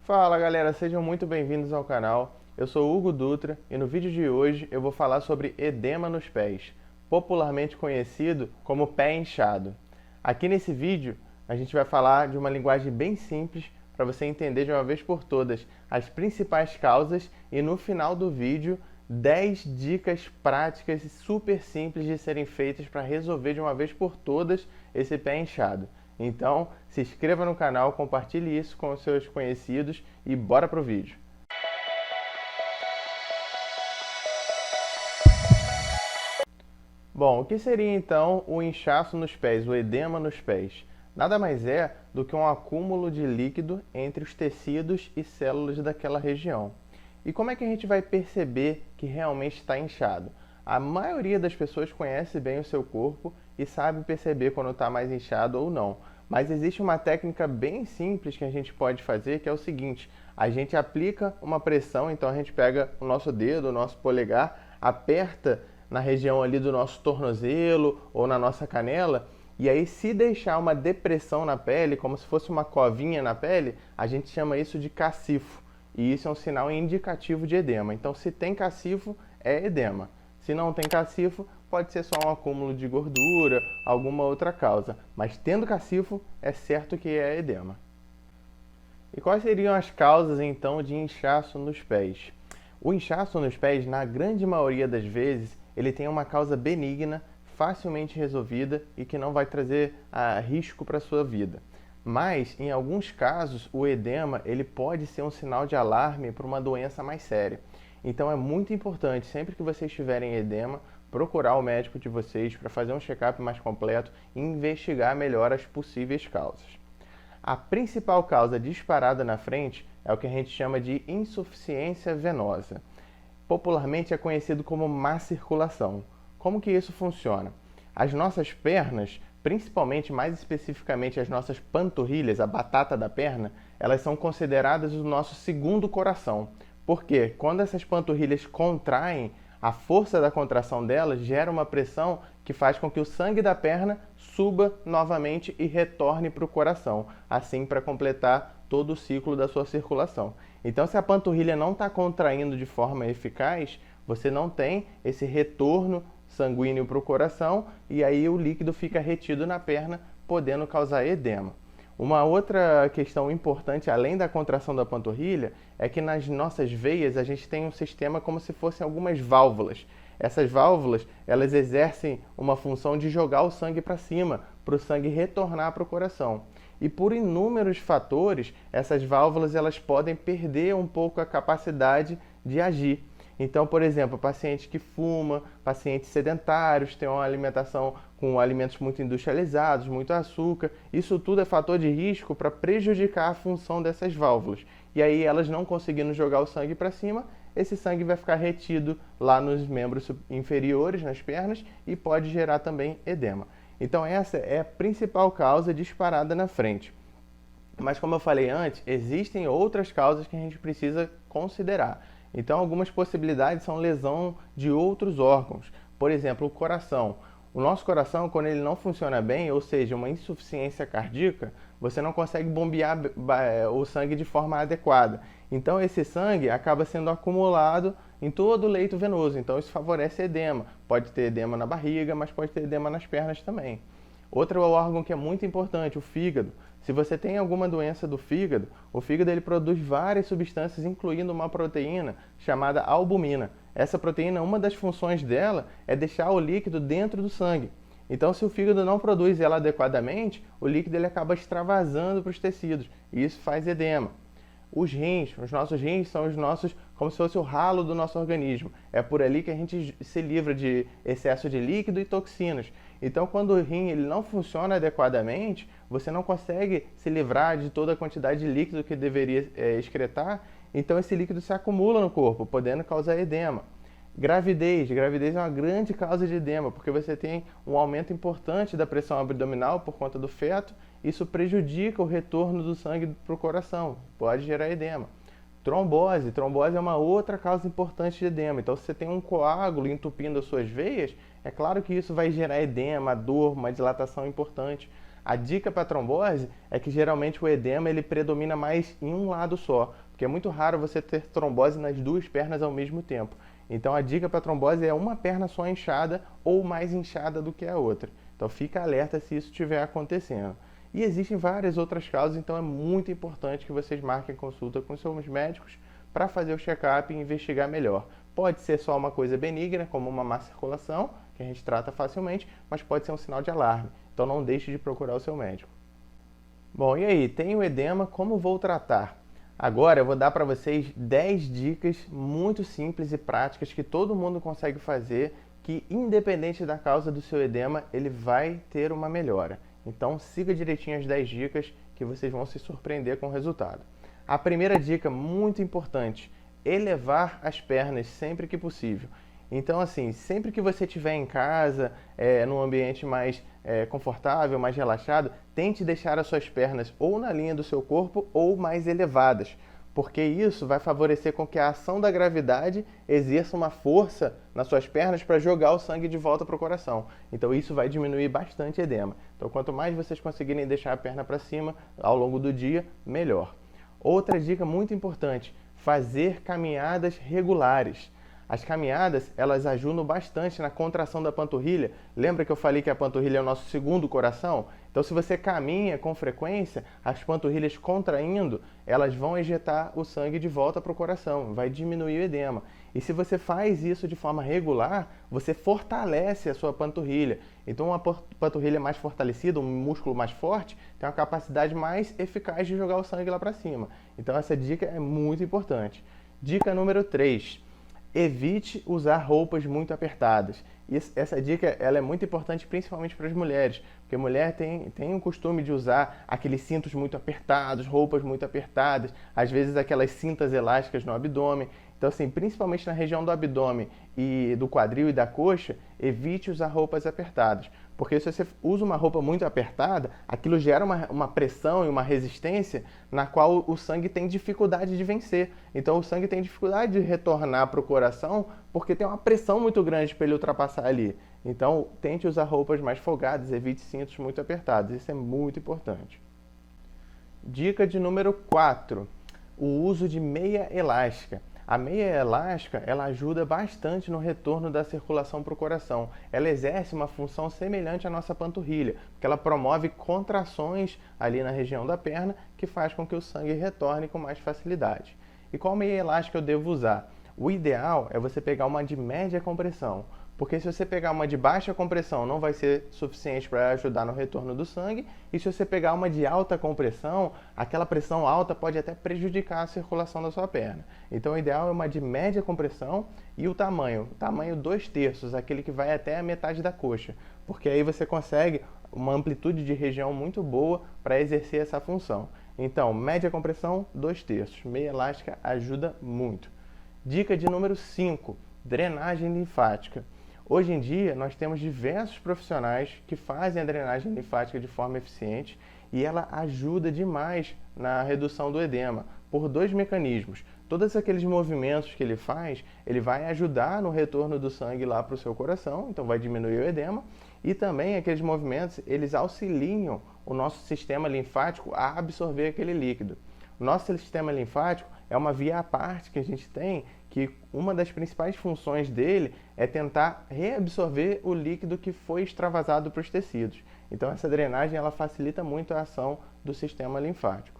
Fala galera, sejam muito bem-vindos ao canal. Eu sou Hugo Dutra e no vídeo de hoje eu vou falar sobre edema nos pés, popularmente conhecido como pé inchado. Aqui nesse vídeo a gente vai falar de uma linguagem bem simples para você entender de uma vez por todas as principais causas e no final do vídeo 10 dicas práticas e super simples de serem feitas para resolver de uma vez por todas esse pé inchado. Então, se inscreva no canal, compartilhe isso com os seus conhecidos e bora pro vídeo. Bom, o que seria então o inchaço nos pés, o edema nos pés? Nada mais é do que um acúmulo de líquido entre os tecidos e células daquela região. E como é que a gente vai perceber que realmente está inchado? A maioria das pessoas conhece bem o seu corpo e sabe perceber quando está mais inchado ou não. Mas existe uma técnica bem simples que a gente pode fazer, que é o seguinte: a gente aplica uma pressão, então a gente pega o nosso dedo, o nosso polegar, aperta na região ali do nosso tornozelo ou na nossa canela, e aí se deixar uma depressão na pele, como se fosse uma covinha na pele, a gente chama isso de cacifo. E isso é um sinal indicativo de edema. Então, se tem cacifo, é edema. Se não tem cacifo, pode ser só um acúmulo de gordura, alguma outra causa. Mas tendo cacifo, é certo que é edema. E quais seriam as causas, então, de inchaço nos pés? O inchaço nos pés, na grande maioria das vezes, ele tem uma causa benigna, facilmente resolvida e que não vai trazer risco para a sua vida. Mas, em alguns casos, o edema ele pode ser um sinal de alarme para uma doença mais séria. Então, é muito importante, sempre que vocês tiverem edema, procurar o médico de vocês para fazer um check-up mais completo e investigar melhor as possíveis causas. A principal causa disparada na frente é o que a gente chama de insuficiência venosa. Popularmente é conhecido como má circulação. Como que isso funciona? As nossas pernas, principalmente, mais especificamente as nossas panturrilhas, a batata da perna, elas são consideradas o nosso segundo coração. Porque quando essas panturrilhas contraem, a força da contração delas gera uma pressão que faz com que o sangue da perna suba novamente e retorne para o coração, assim para completar todo o ciclo da sua circulação. Então, se a panturrilha não está contraindo de forma eficaz, você não tem esse retorno sanguíneo para o coração e aí o líquido fica retido na perna, podendo causar edema. Uma outra questão importante, além da contração da panturrilha, é que nas nossas veias a gente tem um sistema como se fossem algumas válvulas. Essas válvulas, elas exercem uma função de jogar o sangue para cima, para o sangue retornar para o coração. E por inúmeros fatores, essas válvulas elas podem perder um pouco a capacidade de agir. Então, por exemplo, paciente que fuma, pacientes sedentários, têm uma alimentação com alimentos muito industrializados, muito açúcar, isso tudo é fator de risco para prejudicar a função dessas válvulas. E aí elas não conseguindo jogar o sangue para cima, esse sangue vai ficar retido lá nos membros inferiores, nas pernas, e pode gerar também edema. Então essa é a principal causa disparada na frente. Mas como eu falei antes, existem outras causas que a gente precisa considerar. Então, algumas possibilidades são lesão de outros órgãos. Por exemplo, o coração. O nosso coração, quando ele não funciona bem, ou seja, uma insuficiência cardíaca, você não consegue bombear o sangue de forma adequada. Então, esse sangue acaba sendo acumulado em todo o leito venoso. Então, isso favorece edema. Pode ter edema na barriga, mas pode ter edema nas pernas também. Outro órgão que é muito importante, o fígado. Se você tem alguma doença do fígado, o fígado ele produz várias substâncias, incluindo uma proteína chamada albumina. Essa proteína, uma das funções dela é deixar o líquido dentro do sangue. Então, se o fígado não produz ela adequadamente, o líquido ele acaba extravasando para os tecidos e isso faz edema. Os nossos rins são os nossos, como se fosse o ralo do nosso organismo. É por ali que a gente se livra de excesso de líquido e toxinas. Então, quando o rim ele não funciona adequadamente, você não consegue se livrar de toda a quantidade de líquido que deveria excretar. Então, esse líquido se acumula no corpo, podendo causar edema. Gravidez é uma grande causa de edema, porque você tem um aumento importante da pressão abdominal por conta do feto, isso prejudica o retorno do sangue para o coração, pode gerar edema. Trombose é uma outra causa importante de edema, então se você tem um coágulo entupindo as suas veias, é claro que isso vai gerar edema, dor, uma dilatação importante. A dica para trombose é que geralmente o edema ele predomina mais em um lado só, porque é muito raro você ter trombose nas duas pernas ao mesmo tempo. Então a dica para trombose é uma perna só inchada ou mais inchada do que a outra. Então fica alerta se isso estiver acontecendo. E existem várias outras causas, então é muito importante que vocês marquem consulta com seus médicos para fazer o check-up e investigar melhor. Pode ser só uma coisa benigna, como uma má circulação, que a gente trata facilmente, mas pode ser um sinal de alarme. Então não deixe de procurar o seu médico. Bom, e aí, tem o edema, como vou tratar? Agora eu vou dar para vocês 10 dicas muito simples e práticas que todo mundo consegue fazer, que independente da causa do seu edema, ele vai ter uma melhora. Então siga direitinho as 10 dicas que vocês vão se surpreender com o resultado. A primeira dica, muito importante, elevar as pernas sempre que possível. Então, assim, sempre que você estiver em casa, num ambiente mais confortável, mais relaxado, tente deixar as suas pernas ou na linha do seu corpo ou mais elevadas, porque isso vai favorecer com que a ação da gravidade exerça uma força nas suas pernas para jogar o sangue de volta para o coração. Então, isso vai diminuir bastante edema. Então, quanto mais vocês conseguirem deixar a perna para cima ao longo do dia, melhor. Outra dica muito importante, fazer caminhadas regulares. As caminhadas, elas ajudam bastante na contração da panturrilha. Lembra que eu falei que a panturrilha é o nosso segundo coração? Então, se você caminha com frequência, as panturrilhas contraindo, elas vão ejetar o sangue de volta para o coração, vai diminuir o edema. E se você faz isso de forma regular, você fortalece a sua panturrilha. Então, uma panturrilha mais fortalecida, um músculo mais forte, tem uma capacidade mais eficaz de jogar o sangue lá para cima. Então, essa dica é muito importante. Dica número 3. Evite usar roupas muito apertadas. Essa dica ela é muito importante principalmente para as mulheres, porque a mulher tem o costume de usar aqueles cintos muito apertados, roupas muito apertadas, às vezes aquelas cintas elásticas no abdômen. Então, assim, principalmente na região do abdômen e do quadril e da coxa, evite usar roupas apertadas. Porque se você usa uma roupa muito apertada, aquilo gera uma pressão e uma resistência na qual o sangue tem dificuldade de vencer. Então, o sangue tem dificuldade de retornar para o coração porque tem uma pressão muito grande para ele ultrapassar ali. Então, tente usar roupas mais folgadas, evite cintos muito apertados. Isso é muito importante. Dica de número 4. O uso de meia elástica. A meia elástica, ela ajuda bastante no retorno da circulação para o coração. Ela exerce uma função semelhante à nossa panturrilha, porque ela promove contrações ali na região da perna, que faz com que o sangue retorne com mais facilidade. E qual meia elástica eu devo usar? O ideal é você pegar uma de média compressão, porque se você pegar uma de baixa compressão não vai ser suficiente para ajudar no retorno do sangue, e se você pegar uma de alta compressão, aquela pressão alta pode até prejudicar a circulação da sua perna. Então o ideal é uma de média compressão e o tamanho 2/3, aquele que vai até a metade da coxa, porque aí você consegue uma amplitude de região muito boa para exercer essa função. Então, média compressão, 2/3. Meia elástica ajuda muito. Dica de número 5, drenagem linfática. Hoje em dia, nós temos diversos profissionais que fazem a drenagem linfática de forma eficiente e ela ajuda demais na redução do edema por 2 mecanismos. Todos aqueles movimentos que ele faz, ele vai ajudar no retorno do sangue lá para o seu coração, então vai diminuir o edema, e também aqueles movimentos, eles auxiliam o nosso sistema linfático a absorver aquele líquido. O nosso sistema linfático é uma via à parte que a gente tem, que uma das principais funções dele é tentar reabsorver o líquido que foi extravasado para os tecidos. Então essa drenagem ela facilita muito a ação do sistema linfático.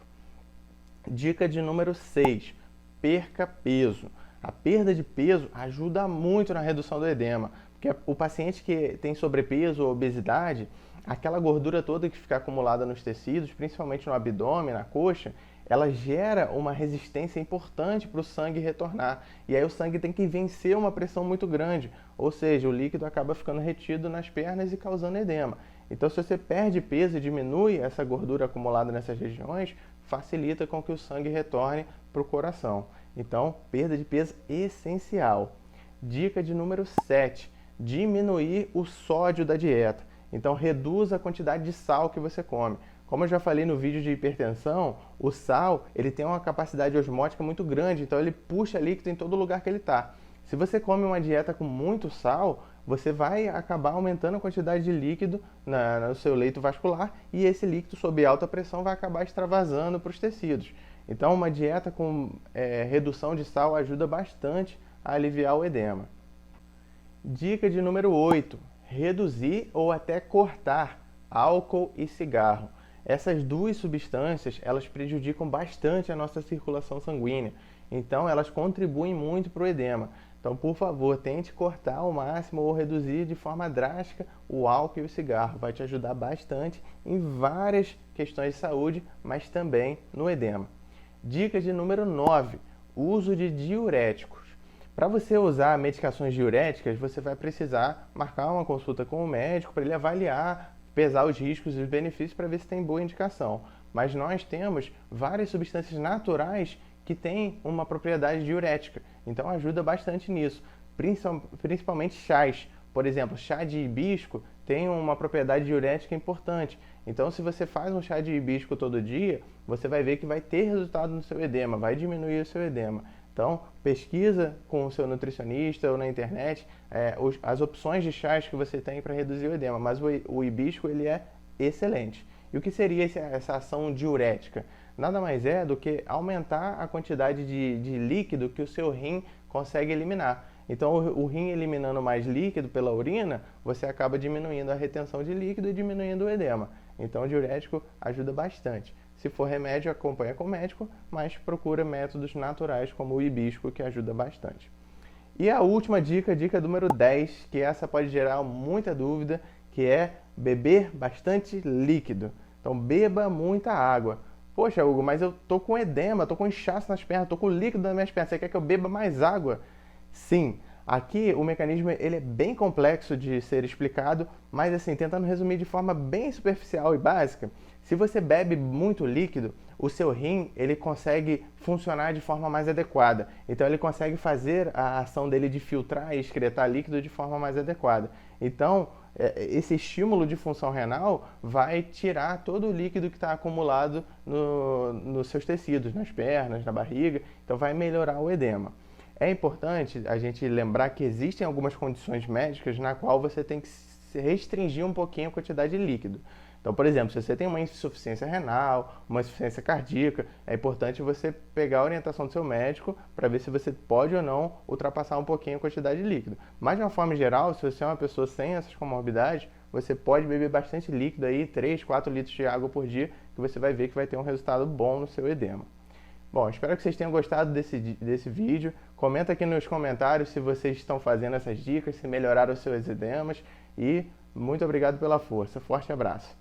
Dica de número 6, perca peso. A perda de peso ajuda muito na redução do edema, porque o paciente que tem sobrepeso ou obesidade, aquela gordura toda que fica acumulada nos tecidos, principalmente no abdômen, na coxa, ela gera uma resistência importante para o sangue retornar. E aí o sangue tem que vencer uma pressão muito grande, ou seja, o líquido acaba ficando retido nas pernas e causando edema. Então, se você perde peso e diminui essa gordura acumulada nessas regiões, facilita com que o sangue retorne para o coração. Então, perda de peso essencial. Dica de número 7, diminuir o sódio da dieta. Então, reduza a quantidade de sal que você come. Como eu já falei no vídeo de hipertensão, o sal ele tem uma capacidade osmótica muito grande, então ele puxa líquido em todo lugar que ele está. Se você come uma dieta com muito sal, você vai acabar aumentando a quantidade de líquido no seu leito vascular e esse líquido sob alta pressão vai acabar extravasando para os tecidos. Então, uma dieta com redução de sal ajuda bastante a aliviar o edema. Dica de número 8: reduzir ou até cortar álcool e cigarro. Essas duas substâncias, elas prejudicam bastante a nossa circulação sanguínea. Então, elas contribuem muito para o edema. Então, por favor, tente cortar ao máximo ou reduzir de forma drástica o álcool e o cigarro. Vai te ajudar bastante em várias questões de saúde, mas também no edema. Dica de número 9: uso de diuréticos. Para você usar medicações diuréticas, você vai precisar marcar uma consulta com o médico para ele avaliar, pesar os riscos e os benefícios para ver se tem boa indicação. Mas nós temos várias substâncias naturais que têm uma propriedade diurética, então ajuda bastante nisso, principalmente chás. Por exemplo, chá de hibisco tem uma propriedade diurética importante. Então, se você faz um chá de hibisco todo dia, você vai ver que vai ter resultado no seu edema, vai diminuir o seu edema. Então, pesquisa com o seu nutricionista ou na internet as opções de chás que você tem para reduzir o edema, mas o hibisco ele é excelente. E o que seria essa ação diurética? Nada mais é do que aumentar a quantidade de líquido que o seu rim consegue eliminar. Então, o rim eliminando mais líquido pela urina, você acaba diminuindo a retenção de líquido e diminuindo o edema. Então, o diurético ajuda bastante. Se for remédio, acompanha com o médico, mas procura métodos naturais como o hibisco, que ajuda bastante. E a última dica, dica número 10, que essa pode gerar muita dúvida, que é beber bastante líquido. Então, beba muita água. Poxa, Hugo, mas eu tô com edema, tô com inchaço nas pernas, tô com líquido nas minhas pernas, você quer que eu beba mais água? Sim, aqui o mecanismo ele é bem complexo de ser explicado, mas assim, tentando resumir de forma bem superficial e básica, se você bebe muito líquido, o seu rim ele consegue funcionar de forma mais adequada. Então ele consegue fazer a ação dele de filtrar e excretar líquido de forma mais adequada. Então, esse estímulo de função renal vai tirar todo o líquido que está acumulado nos seus tecidos, nas pernas, na barriga, então vai melhorar o edema. É importante a gente lembrar que existem algumas condições médicas na qual você tem que restringir um pouquinho a quantidade de líquido. Então, por exemplo, se você tem uma insuficiência renal, uma insuficiência cardíaca, é importante você pegar a orientação do seu médico para ver se você pode ou não ultrapassar um pouquinho a quantidade de líquido. Mas, de uma forma geral, se você é uma pessoa sem essas comorbidades, você pode beber bastante líquido, aí, 3, 4 litros de água por dia, que você vai ver que vai ter um resultado bom no seu edema. Bom, espero que vocês tenham gostado desse vídeo. Comenta aqui nos comentários se vocês estão fazendo essas dicas, se melhoraram os seus edemas. E muito obrigado pela força. Forte abraço.